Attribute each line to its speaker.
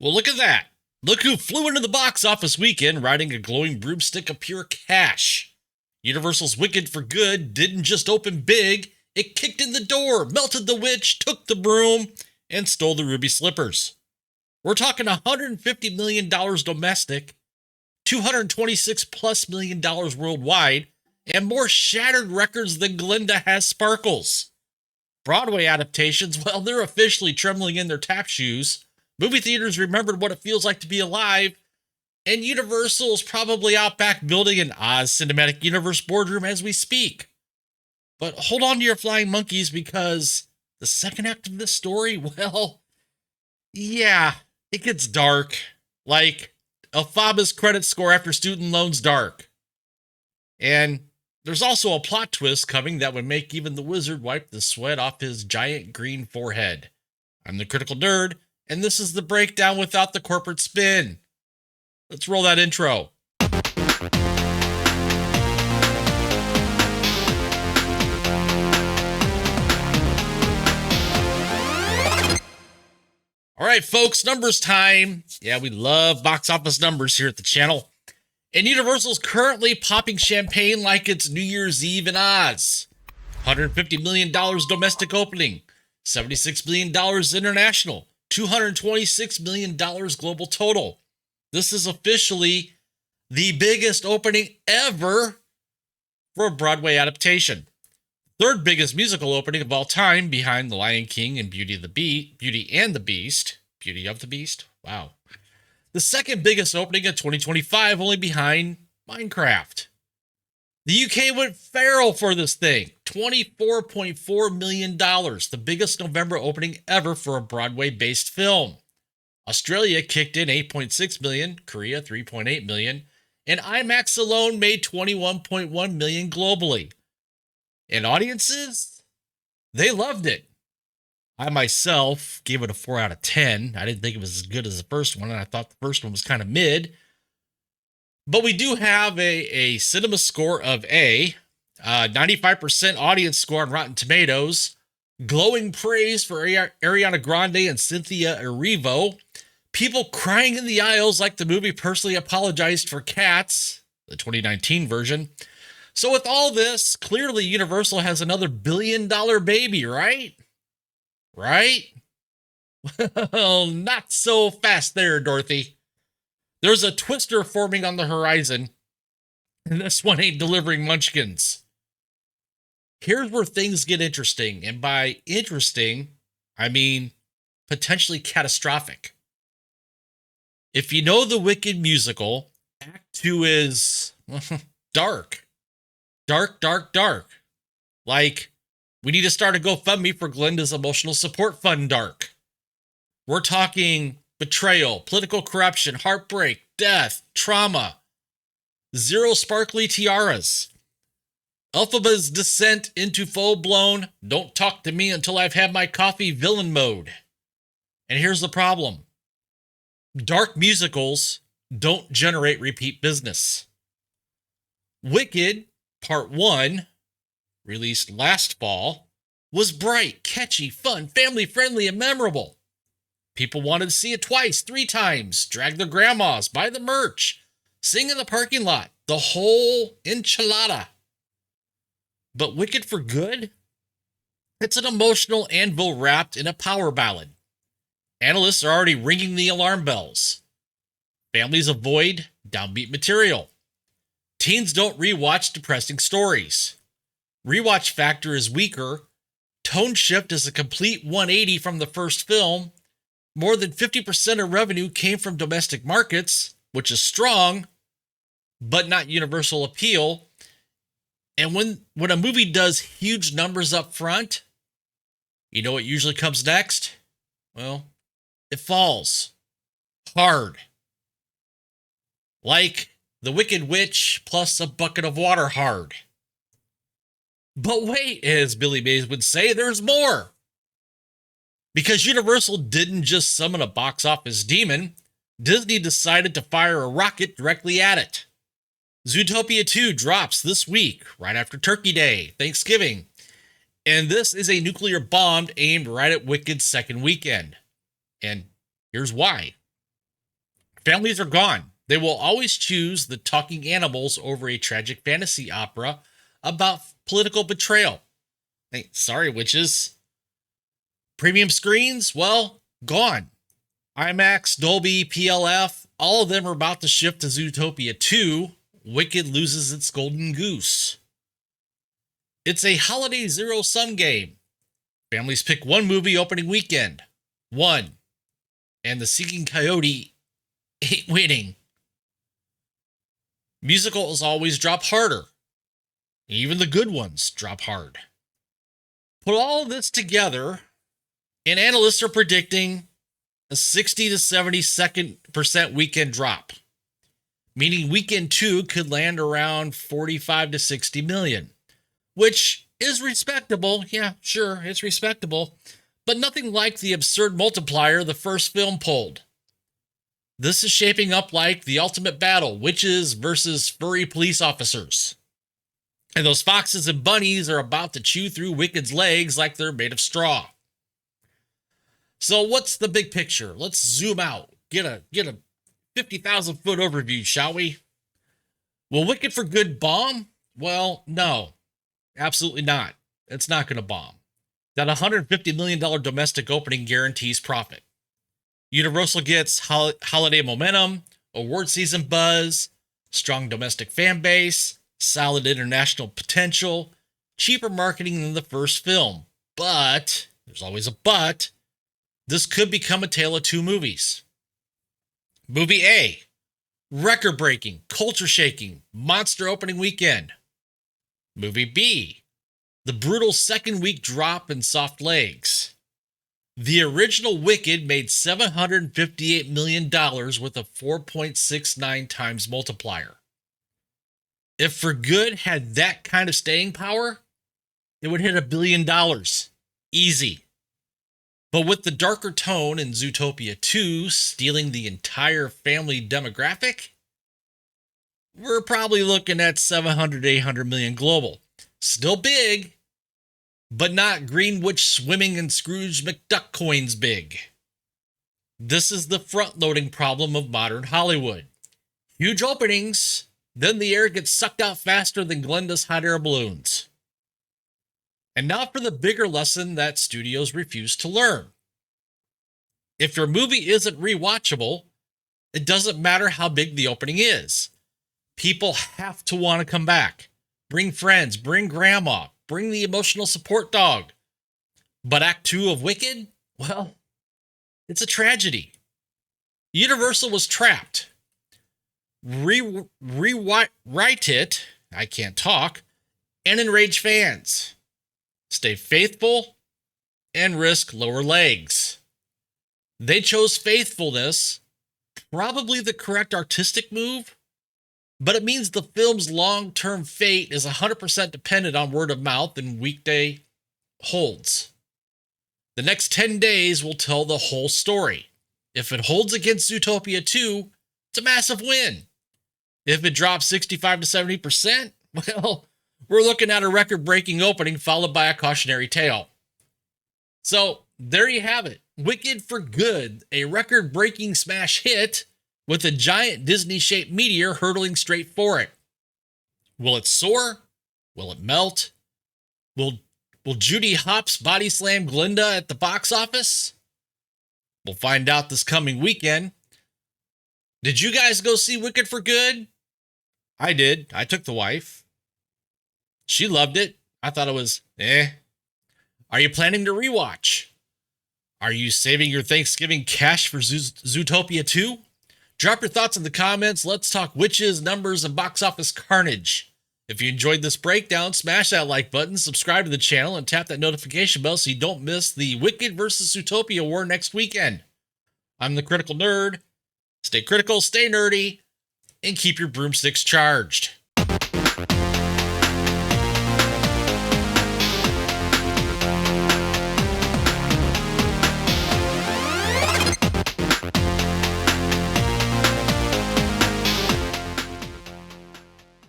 Speaker 1: Well, look at that. Look who flew into the box office weekend riding a glowing broomstick of pure cash. Universal's Wicked for Good didn't just open big, it kicked in the door, melted the witch, took the broom, and stole the ruby slippers. We're talking $150 million domestic, $226 plus million worldwide, and more shattered records than Glinda has sparkles. Broadway adaptations, well, they're officially trembling in their tap shoes. Movie theaters remembered what it feels like to be alive, and Universal is probably out back building an Oz Cinematic Universe boardroom as we speak. But hold on to your flying monkeys because the second act of this story, well, yeah, it gets dark. Like Alphaba's credit score after student loans dark. And there's also a plot twist coming that would make even the wizard wipe the sweat off his giant green forehead. I'm the Critical Nerd, and this is the breakdown without the corporate spin. Let's roll that intro. All right, folks, numbers time. Yeah, we love box office numbers here at the channel. And Universal's currently popping champagne like it's New Year's Eve in Oz. $150 million domestic opening, $76 million international, $226 million global total. This is officially the biggest opening ever for a Broadway adaptation. Third biggest musical opening of all time behind The Lion King and Beauty of the Beast. Wow. The second biggest opening of 2025, only behind Minecraft. The UK went feral for this thing. $24.4 million, the biggest November opening ever for a Broadway-based film. Australia kicked in $8.6 million, Korea $3.8 million, and IMAX alone made $21.1 million globally. And audiences, they loved it. I myself gave it a 4 out of 10. I didn't think it was as good as the first one, and I thought the first one was kind of mid. But we do have a cinema score of A, 95% audience score on Rotten Tomatoes, glowing praise for Ariana Grande and Cynthia Erivo, people crying in the aisles like the movie personally apologized for Cats, the 2019 version. So with all this, clearly Universal has another billion-dollar baby, right? Right? Well, not so fast there, Dorothy. There's a twister forming on the horizon, and this one ain't delivering munchkins. Here's where things get interesting, and by interesting, I mean potentially catastrophic. If you know the Wicked musical, Act 2 is dark. Dark. Like, we need to start a GoFundMe for Glinda's emotional support fund dark. We're talking betrayal, political corruption, heartbreak, death, trauma, zero sparkly tiaras, Elphaba's descent into full-blown, don't talk to me until I've had my coffee villain mode. And here's the problem. Dark musicals don't generate repeat business. Wicked, Part 1, released last fall, was bright, catchy, fun, family-friendly, and memorable. People wanted to see it twice, 3 times, drag their grandmas, buy the merch, sing in the parking lot, the whole enchilada. But Wicked for Good? It's an emotional anvil wrapped in a power ballad. Analysts are already ringing the alarm bells. Families avoid downbeat material. Teens don't rewatch depressing stories. Rewatch factor is weaker. Tone shift is a complete 180 from the first film. More than 50% of revenue came from domestic markets, which is strong, but not universal appeal. And when a movie does huge numbers up front, you know what usually comes next? Well, it falls hard. Like The Wicked Witch plus a bucket of water hard. But wait, as Billy Mays would say, there's more. Because Universal didn't just summon a box office demon, Disney decided to fire a rocket directly at it. Zootopia 2 drops this week, right after Turkey Day, Thanksgiving. And this is a nuclear bomb aimed right at Wicked's second weekend. And here's why. Families are gone. They will always choose the talking animals over a tragic fantasy opera about political betrayal. Hey, sorry, witches. Premium screens? Well, gone. IMAX, Dolby, PLF, all of them are about to shift to Zootopia 2. Wicked loses its golden goose. It's a holiday zero-sum game. Families pick one movie opening weekend. One. And the Seeking Coyote ain't winning. Musicals always drop harder. Even the good ones drop hard. Put all this together, and analysts are predicting a 60 to 70% weekend drop, meaning weekend 2 could land around 45 to 60 million, which is respectable. Yeah, sure, it's respectable, but nothing like the absurd multiplier the first film pulled. This is shaping up like the ultimate battle, witches versus furry police officers. And those foxes and bunnies are about to chew through Wicked's legs like they're made of straw. So what's the big picture? Let's zoom out. Get a 50,000 foot overview, shall we? Will Wicked for Good bomb? Well, no. Absolutely not. It's not going to bomb. That $150 million domestic opening guarantees profit. Universal gets holiday momentum, award season buzz, strong domestic fan base, solid international potential, cheaper marketing than the first film. But, there's always a but, this could become a tale of two movies. Movie A, record-breaking, culture-shaking, monster opening weekend. Movie B, the brutal second week drop in soft legs. The original Wicked made $758 million with a 4.69 times multiplier. If For Good had that kind of staying power, it would hit $1 billion. Easy. But with the darker tone in Zootopia 2 stealing the entire family demographic, we're probably looking at 700 to 800 million global. Still big, but not Green Witch swimming in Scrooge McDuck coins big. This is the front-loading problem of modern Hollywood. Huge openings, then the air gets sucked out faster than Glenda's hot air balloons. And now for the bigger lesson that studios refuse to learn. If your movie isn't rewatchable, it doesn't matter how big the opening is. People have to want to come back. Bring friends, bring grandma, bring the emotional support dog. But Act 2 of Wicked? Well, it's a tragedy. Universal was trapped. Rewrite it, I can't talk, and enrage fans. Stay faithful and risk lower legs. They chose faithfulness, probably the correct artistic move, but it means the film's long-term fate is 100% dependent on word of mouth and weekday holds. The next 10 days will tell the whole story. If it holds against Zootopia 2, it's a massive win. If it drops 65 to 70%, well, we're looking at a record-breaking opening followed by a cautionary tale. So, there you have it. Wicked for Good, a record-breaking smash hit with a giant Disney-shaped meteor hurtling straight for it. Will it soar? Will it melt? Will Judy Hopps body slam Glinda at the box office? We'll find out this coming weekend. Did you guys go see Wicked for Good? I did. I took the wife. She loved it. I thought it was Are you planning to rewatch? Are you saving your Thanksgiving cash for Zootopia 2? Drop your thoughts in the comments. Let's talk witches, numbers, and box office carnage. If you enjoyed this breakdown, smash that like button, subscribe to the channel, and tap that notification bell so you don't miss the Wicked versus Zootopia war next weekend. I'm the Critical Nerd. Stay critical, stay nerdy, and keep your broomsticks charged.